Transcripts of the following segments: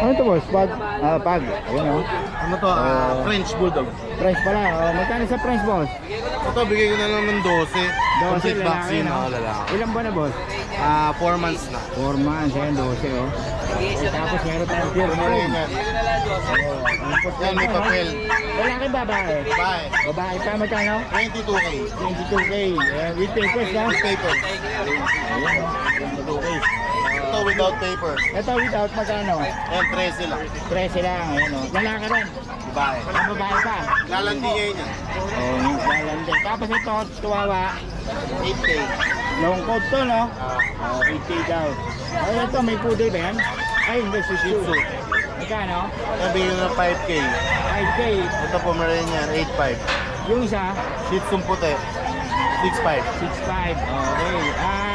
Ano to boss? Pag? Pag. Ayan o. Ano to? French Bulldog. French pala. Magkano sa French boss? Ito, bigay ko na lang ng 12. 12 Complete lalaki, vaccine, no? lalaki. Ilang buwan na boss? 4 months na. 4 months. Ayan, 12 o. Tapos meron tayong pure green. Yan, may papel. Lalaki babae? Bye. Babae pa magkano? 22K. 22K. With papers na? With paper. Ayan, 22K. Ito without paper. Ito without magkano? Yan, 13 lang. 13 lang. Ayan o. Lalaki rin. Bye. Babae pa. Lalandi ngayon yan. Lalandi. Tapos ito, tuwawa. 8K. Long coat to, no? 8K daw. Ay, ito, may poodle ba yan? Ay, hindi, Shih Tzu. Magkano? Sabi ko na 5K. 5K. Ito Pomeranian, 8.5. Yung isa, Shih Tzu puti, 6.5. 6'5". Okay.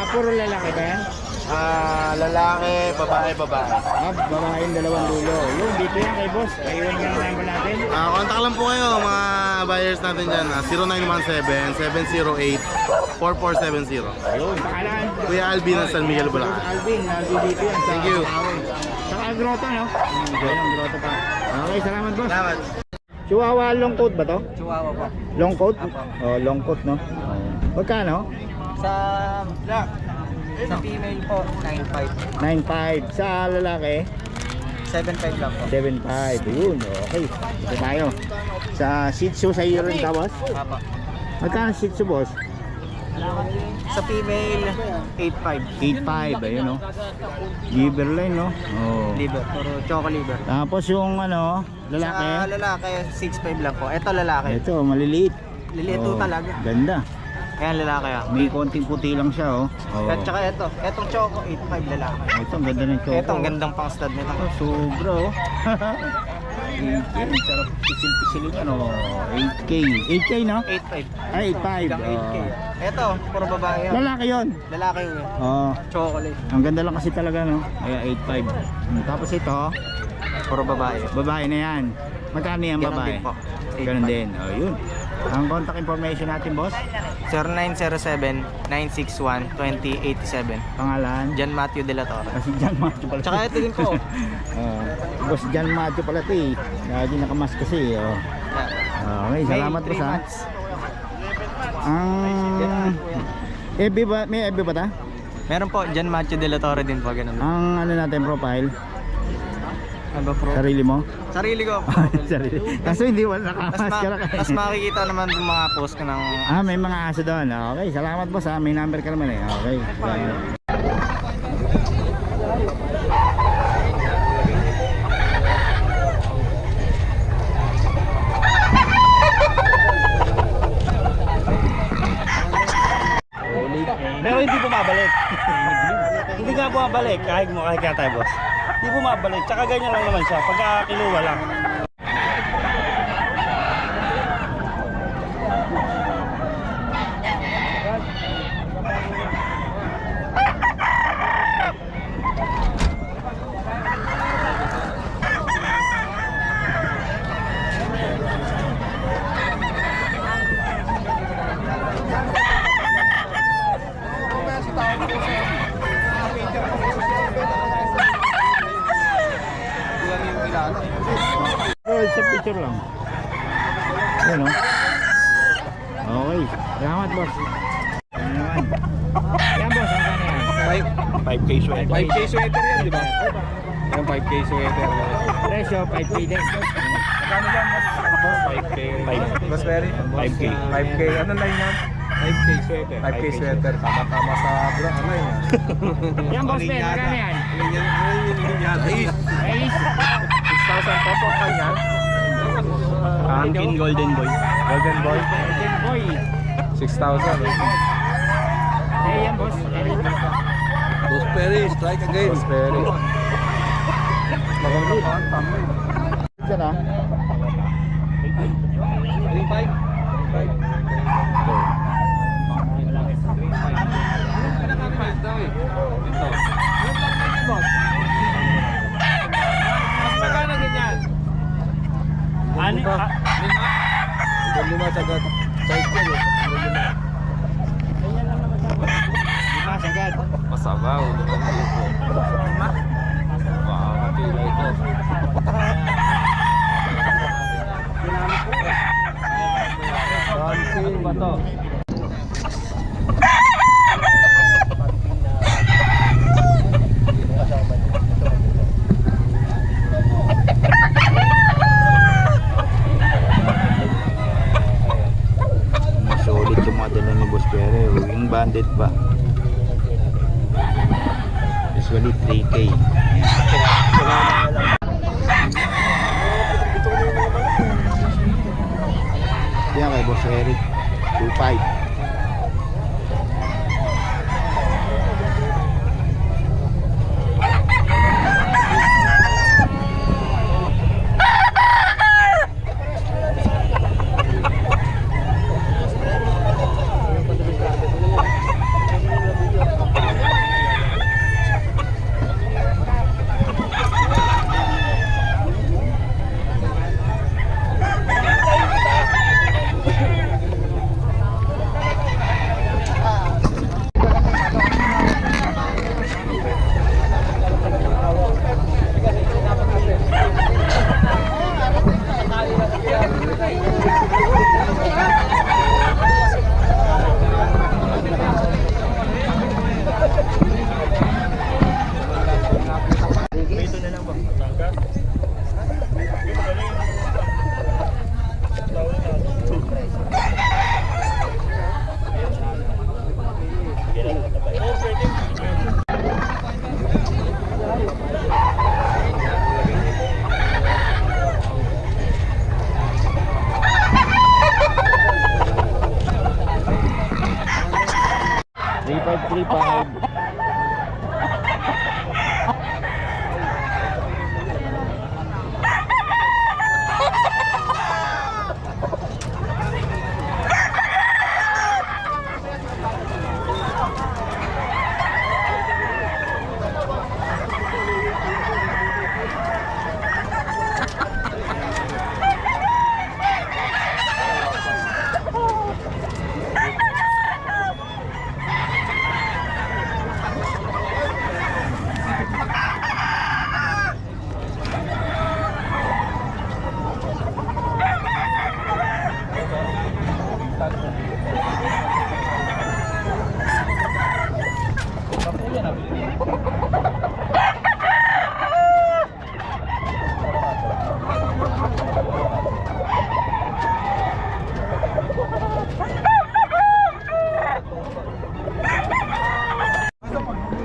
Puro lalaki ba yan? Lalaki, babae. Babae yung dalawang dulo. Yung dito yan kay boss. Kaiwan yung number natin. Contact lang po kayo mga buyers natin dyan. 0917-708-4470. Ayun, pakalaan. Kuya Alvin ng San Miguel, Bulacan. Alvin, dito yan sa Thank you. Saka grotto, no? Ayun, grotto pa. Okay, salamat boss. Salamat. Chihuahua long coat ba to? Chihuahua po. Long coat? Apo. Oh, long coat, no? Magkano? Sa female po, 9.5. 9'5". Sa lalaki? 7.5 lang po. 7'5". Ayun, okay. Ito tayo. Sa Shih Tzu sa iyo rin ka, boss? Apo. Magkano Shih Tzu, boss? Sa female, 8.5. 8'5". Ayun, no? Liver line, no? Oh. Liver, puro choco liver. Tapos yung ano, lalaki? Sa lalaki, 6.5 lang po. Ito lalaki. Ito, maliliit. Liliit to talaga. Ganda. Ayan lalaki ah. May konting puti lang siya, oh. At saka ito, etong choco, 8.5 lalaki. Ito, ang ganda ng choco. Ito, ang gandang pang stud nito. Sobra, oh. 8K, sarap pisil-pisilin, ano. 8K. 8K, no? 8.5. Ay, 8'5". Hanggang 8K. Ito, puro babae yan. Lalaki yun. Lalaki yun. Oh. Chocolate. Ang ganda lang kasi talaga, no? Kaya 8'5". Tapos ito, Puro babae. babae na yan. Magkano yan, Ganun babae? din po. Ganun din. Oh, yun. Ang contact information natin, boss? 0907-961-2087. Pangalan? John Matthew De La Torre. Kasi John Macho pala. Tsaka ito din po. Boss John Macho pala ito eh. Lagi nakamas kasi. Oh. Okay, salamat po sa. Ang FB ba? May FB ba ta? Meron po, John Matthew De La Torre din po. Ganun. Ang ano natin profile? Ano bro? Sarili mo? Sarili ko. Sarili. Kaso hindi wala nakamaskara ka. Mas makikita naman yung mga post ko ng... May mga aso doon. Okay, salamat boss ha. May number ka naman eh. Okay. Pero hindi bumabalik. Hindi nga bumabalik kahit kaya tayo boss. Hindi bumabalik. Tsaka ganyan lang naman siya. Pagka kinuha lang. Sa picture lang. Yan o. Okay. Salamat boss. Yan boss. Ang kanya yan. 5K sweater. 5K sweater yan, di ba? Yung 5K sweater. Presyo 5K din. Magkano yan, mas? 5K. 5. Mas very? 5K. 5K. Ano line yan? 5K sweater. 5K sweater. Tama-tama sa bro. Ano yan? Yan boss Ben. Magkano yan? Ace. Ace. 6,000 po po kanya. Angkin Golden Boy. Golden Boy. Golden Boy. 6,000. Yan boss. Dos Perry, strike again. Dos Perry. Maganda pa. Tama eh. Diyan ah. 3,500. Magkano ganyan? Ani? Lima sagad. Size ko eh. Sagad. Masabaw. Baka matila ito. to. Solid yung mga dala ni Boss Pere. Wing bandit pa. Usually 3K. Yan kay Boss Eric. 2.5.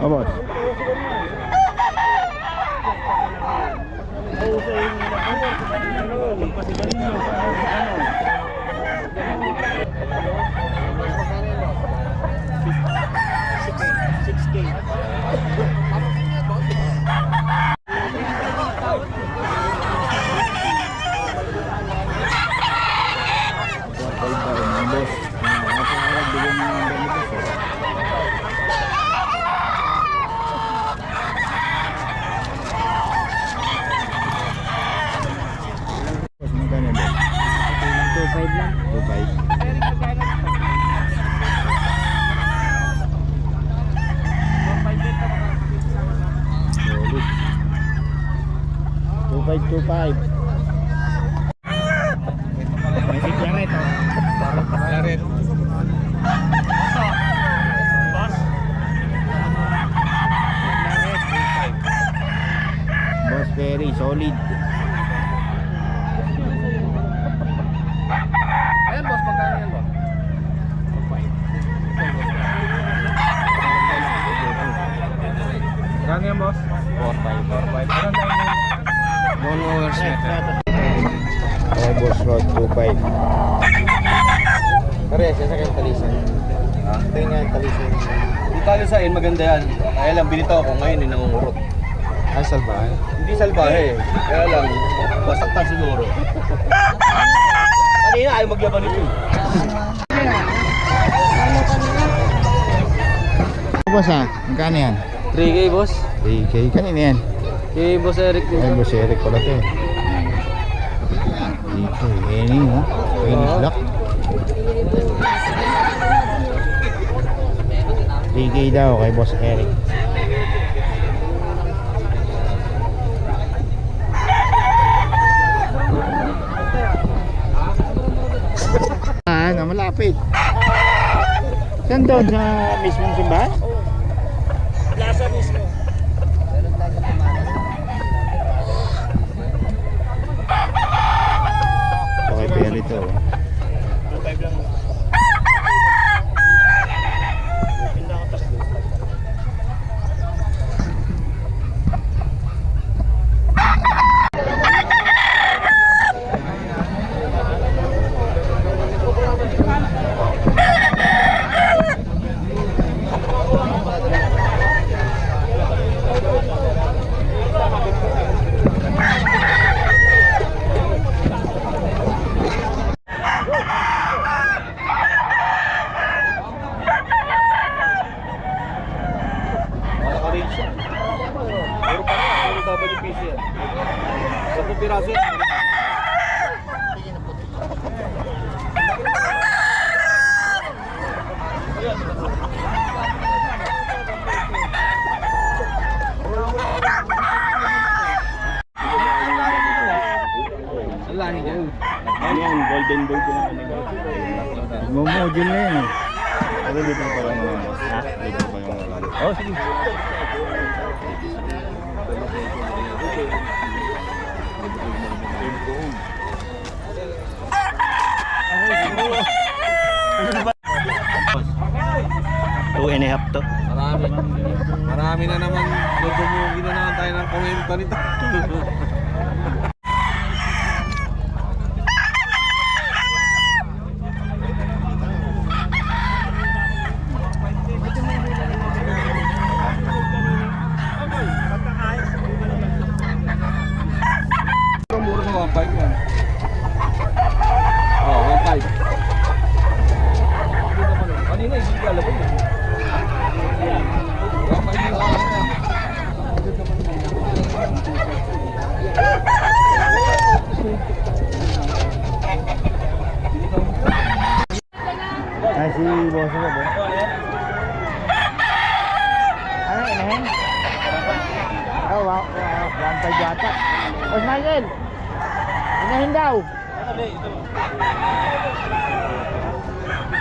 Oh, boss. Magkano yan, boss? 2.5 lang. 2.5. Solid. 2.5. May si Claret, oh. Claret. Boss Perry, solid. Ayan boss, magkano yan boss? Magkano yan boss? 4.5. Ano na yun? Bone Wars Okay, Boss Rod, 2.5. Kaya siya sa kayong talisan. Ito yung nga yung talisan. Yung talisan, maganda yan. Kaya lang, binitaw ko ngayon, nangungurot. Ay, salbahan. Hindi salbahe. Kaya lang, basaktan siguro. Kanina, ayaw maglaban nito. Boss ha, magkano yan? 3K boss. 3K, kanina yan. Kay Boss Eric Ay, Boss Eric pala ito eh. 3K, Any ha? Any Black. 3K daw kay Boss Eric. Malapit. Saan doon? Sa mismong simbahan? Plaza mismo. Okay, pero ito. 2.5 lang. Pinda ko takbo. Ano yan? Golden boy ko naman yung Momodule na yun eh. Ano dito pa yung ha? Dito pa yung oh, sige. Two and a half to. Marami na naman. Dudumugi na naman tayo ng komento nito. Mura sa 1.5 yan. Oh, 1.5. Kanina hindi ka alam yun. Ah, si boss mo ba? Ano, inahin? Oh, wow. 1.5 yata. Boss Michael! Inahin daw!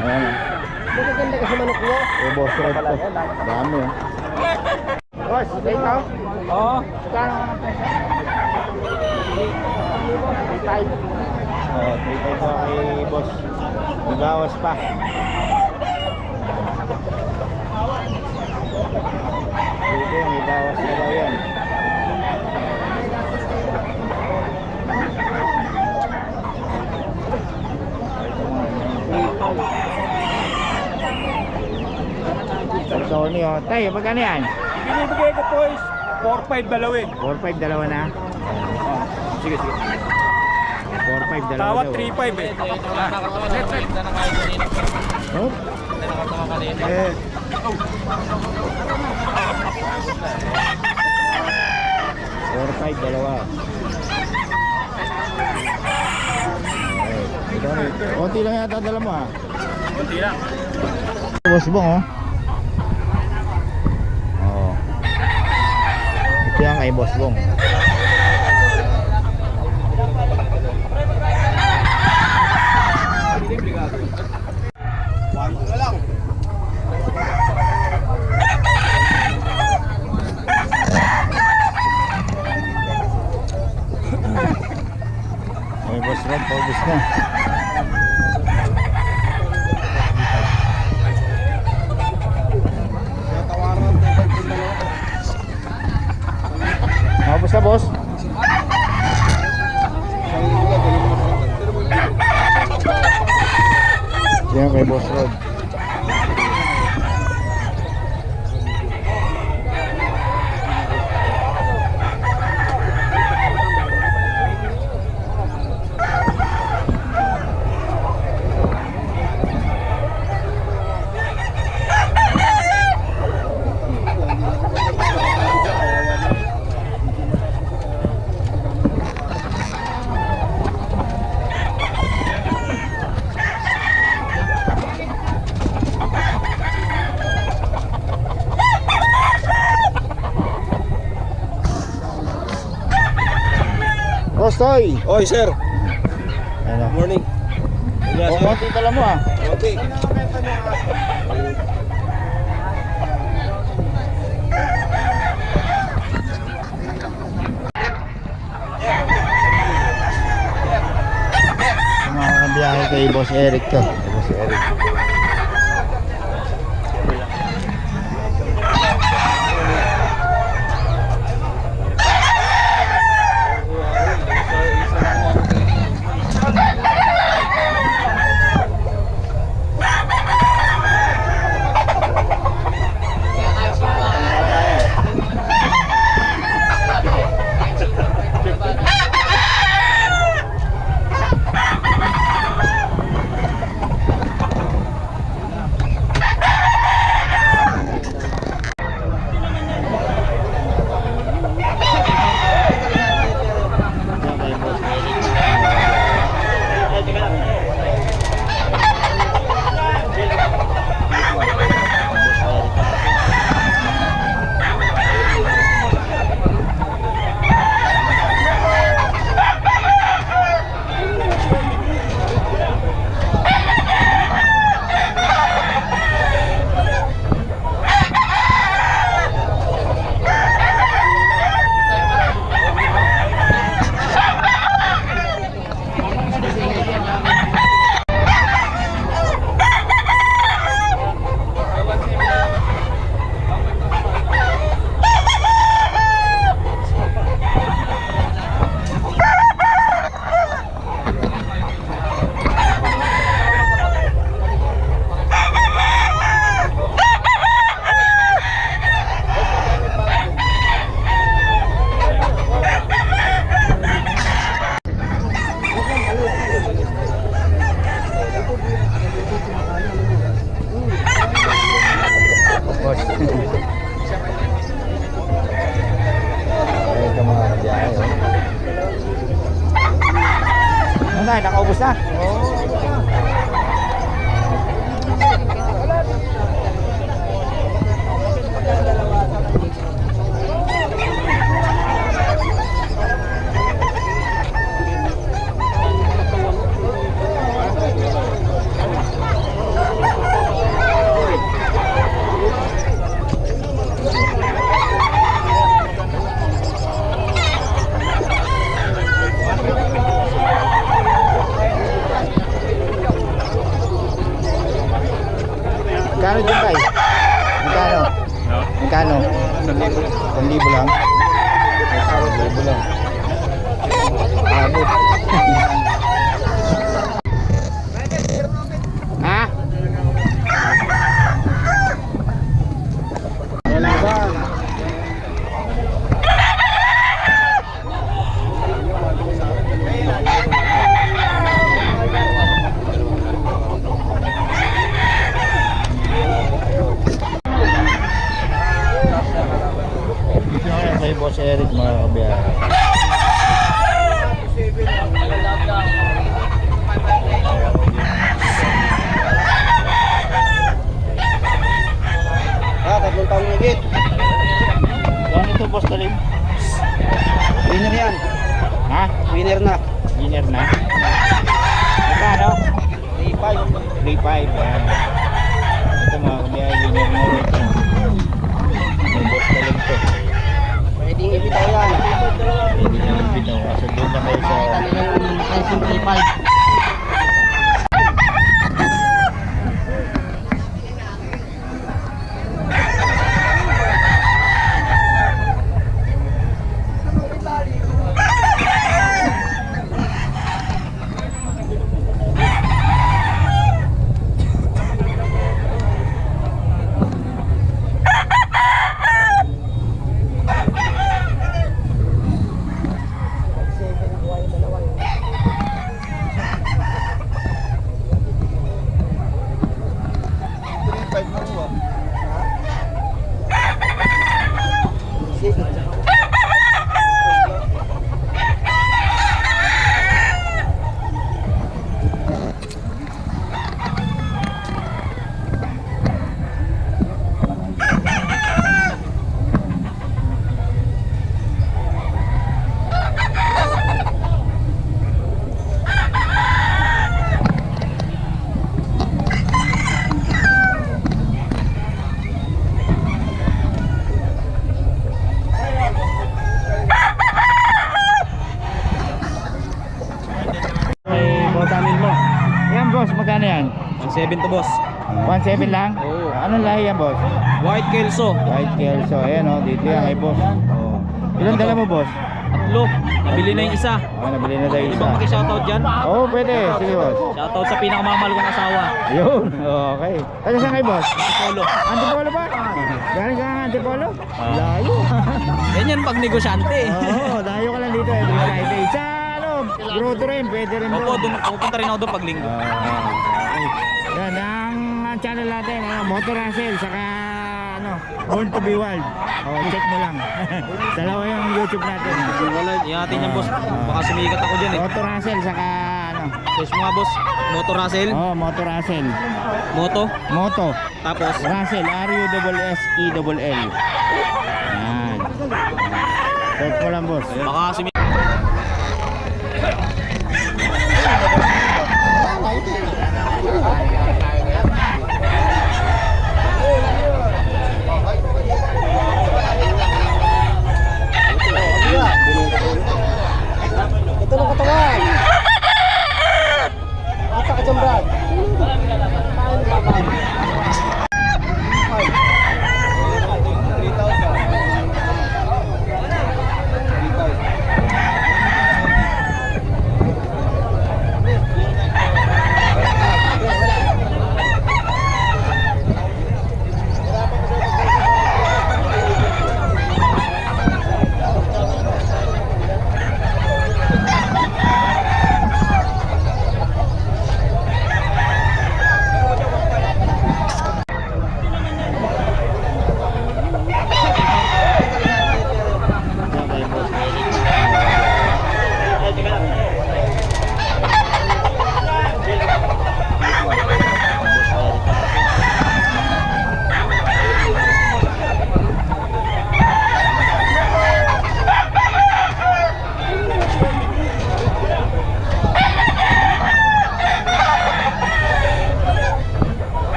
Ayan. Magaganda kasi manok mo. Eh, boss red to. Dami oh. Boss, ito? Oo. Kano ka ng pesa? 3.5. Oh, 3.5 pa kay boss. Magawas pa. Sige, may bawas na daw yan. Sony oh. Tay, magkano yan? Binibigay ko po is 4.5 dalawin. 4.5 dalawa na. Sige, sige. 4.5 dalawa Tawad daw. 3.5 eh. Oh? Eh. 4.5 dalawa. Konti lang yata dala mo ah. Kunti lang. Boss Bong oh. Oh. Ito yan kay Boss Bong. Ay Boss Rob, paubos na. Paubos na boss. Yan kay Boss Rob. Boss Toy! Oy, sir. Ano? Morning. O, konti dala mo ah. Okay. Mga biyahe kay Boss Eric to. Boss Eric. Nakaubos na. Magkano dyan tayo? Magkano? Magkano? 1,000 lang? 1,000 lang. Abot. Ha? Wala ba? Kay Boss Eric mga kabiyahe. Tatlong taong higit. Ano ito Boss Talim? Winner yan. Ha? Winner na. Winner na? Magkano? 3,500. 3,500. Ito mga kabiyahe, winner na rin ito. May Boss Talim to. Pwedeng ibitaw yan. Hindi na nagbitaw. Kasi doon na kayo sa... Pricing 3,500. 1.7 to boss. 1.7 lang? Oo. Anong lahi yan, boss? White Kelso. White Kelso. Ayan o, dito yan kay boss. Ilan dala mo, boss? Tatlo. Nabili na yung isa. Nabili na tayo Di isa. ba maki-shoutout dyan? Oo, pwede. Sige, boss. Shoutout sa pinakamamahal kong asawa. Yun. Okay. Taga saan kayo, boss? Solo. Antipolo ba? Galing ka nga Antipolo? Layo. Ganyan pag negosyante. Oo, layo ka lang dito every Friday. Sa ano, grotto rin, pwede rin Opo, doon. pupunta rin ako doon pag linggo. Okay. Yan, ang channel natin, Motor Russell, saka ano, Born to be Wild. Check mo lang. Dalawa yung YouTube natin. Wala, ihatin niyan boss. Baka sumikat ako dyan eh. Motor Russell, saka ano. Search mo nga boss. Motor Russell. Motor Russell. Moto. Moto. Tapos, Russell, R-U-S-S-E-L-L. Yan. Search mo lang, boss. baka sumikat. Ito ng katawan. Kita ka dyan, Brad.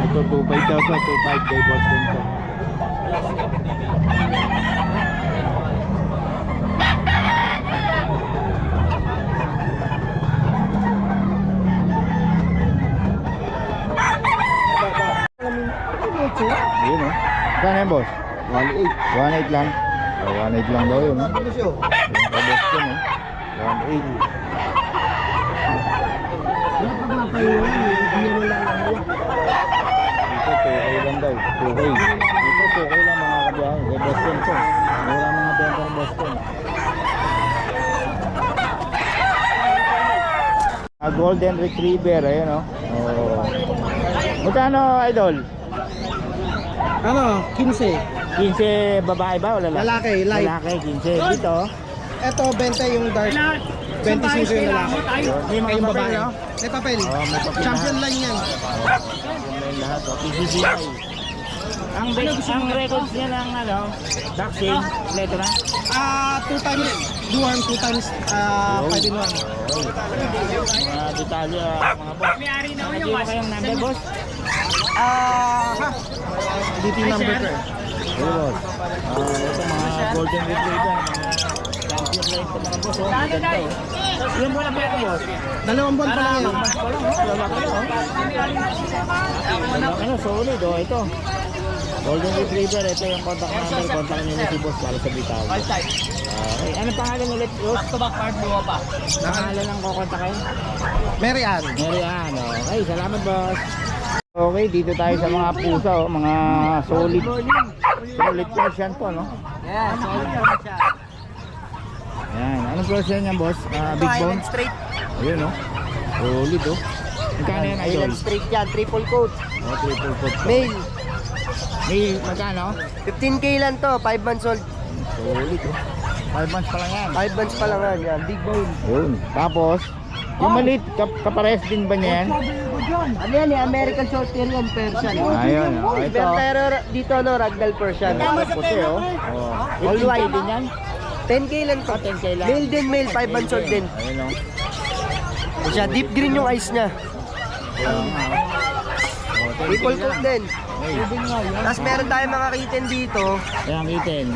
Ito 2.5 daw sa 2.5 kay boss din to. Ayun o. Saan yan, boss? 1.8. 1.8 lang? 1.8 lang daw yun. Yung kabos ko, no? 1.8. Dito 2K lang daw. 2K. Dito 2K lang mga kabiyahe. Kay Boston to. Wala mga benta ng Boston. Golden Retriever. Ayun o. Magkano, idol? Ano? 15. 15 babae ba o lalaki? Lalaki, live. Lalaki, 15. Dito. Ito, 20 yung dark. 25 yung lalaki. May mga Yung papel, babae. no? May papel. May papel Champion lahat. line yan. Yung lahat, PCBI. Ang records niya ng ano, vaccine, kompleto na? 2 times duarm, 2 times 5 in 1. Mga detalye, mga boss. Hindi mo kayong number, boss? DT number ko. Hey, boss. Ito mga golden retriever, mga champion na ito mga boss. Oh, ganda, oh. Ilan buwan na ba ito, boss? 2 buwan pa lang yan. Lalaki na, oh. Lalaki na, solid, oh. Ito. Golden Retriever, ito yung contact number. Contact nyo na si boss para sa bitaw. Okay, ano pangalan ulit, boss? Pangalan ang kukontakin? Mary Ann. Mary Ann, okay. Salamat, boss. Okay, dito tayo sa mga pusa, oh, mga solid. Solid Persian to, no? Yeah, solid naman siya. Ayan, anong Persian yan, boss? Big bone? Highland straight. Ayun, no? Solid, oh. Magkano yan, idol? Highland straight yan, triple coat. Oh, triple coat. Male, May magkano? 15k lang to, 5 months old. Solid, oh. 5 months pa lang yan. 5 months pa lang yan, big bone. Yun. Tapos, yung maliit, kapares din ba niya yan? Ano yan eh, American Short Hair yung Persian. Ayun, oh. Ito. Pero dito no, Ragdoll Persian. Puti, oh. Oh. All white. din yan? 10k lang to. 10K lang. Male din, male, 5 months old din. Ayun, oh. Siya, deep green yung eyes niya. Triple coat din. Tapos meron tayong mga kitten dito. Ayan, kitten.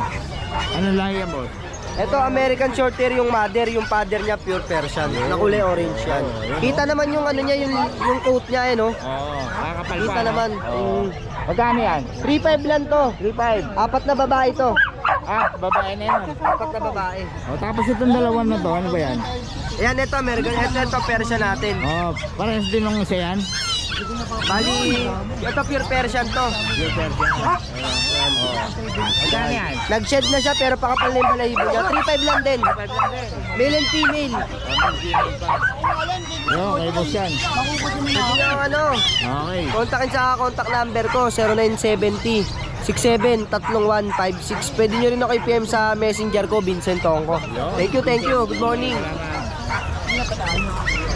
Ano lang yan, boss? Ito, American Short Hair yung mother, yung father niya pure Persian. Na kulay orange yan. Kita naman yung ano niya, yung coat niya eh, no? Oo, kakapal pa. Kita no? naman. Oo. Magkano yan? 3.5 lang to. 3.5. 4 na babae to. Babae na yan. 4 na babae. O, tapos itong dalawan na to, ano ba yan? Ayan, ito, American. Ito, Persian natin. Oh, parehas din ng isa yan. Bali, ito pure Persian to. Yung Persian. Magkano yan? Nag-shed na siya pero pakapal na yung balahibo niya. 3.5 lang din. Male and female. Yo, kay boss yan. Hindi na ano. Okay. Kontakin sa contact number ko 0970 673156. Pwede nyo rin ako i-PM sa messenger ko, Vincent Tongko. Thank you, thank you. Good morning. Salamat.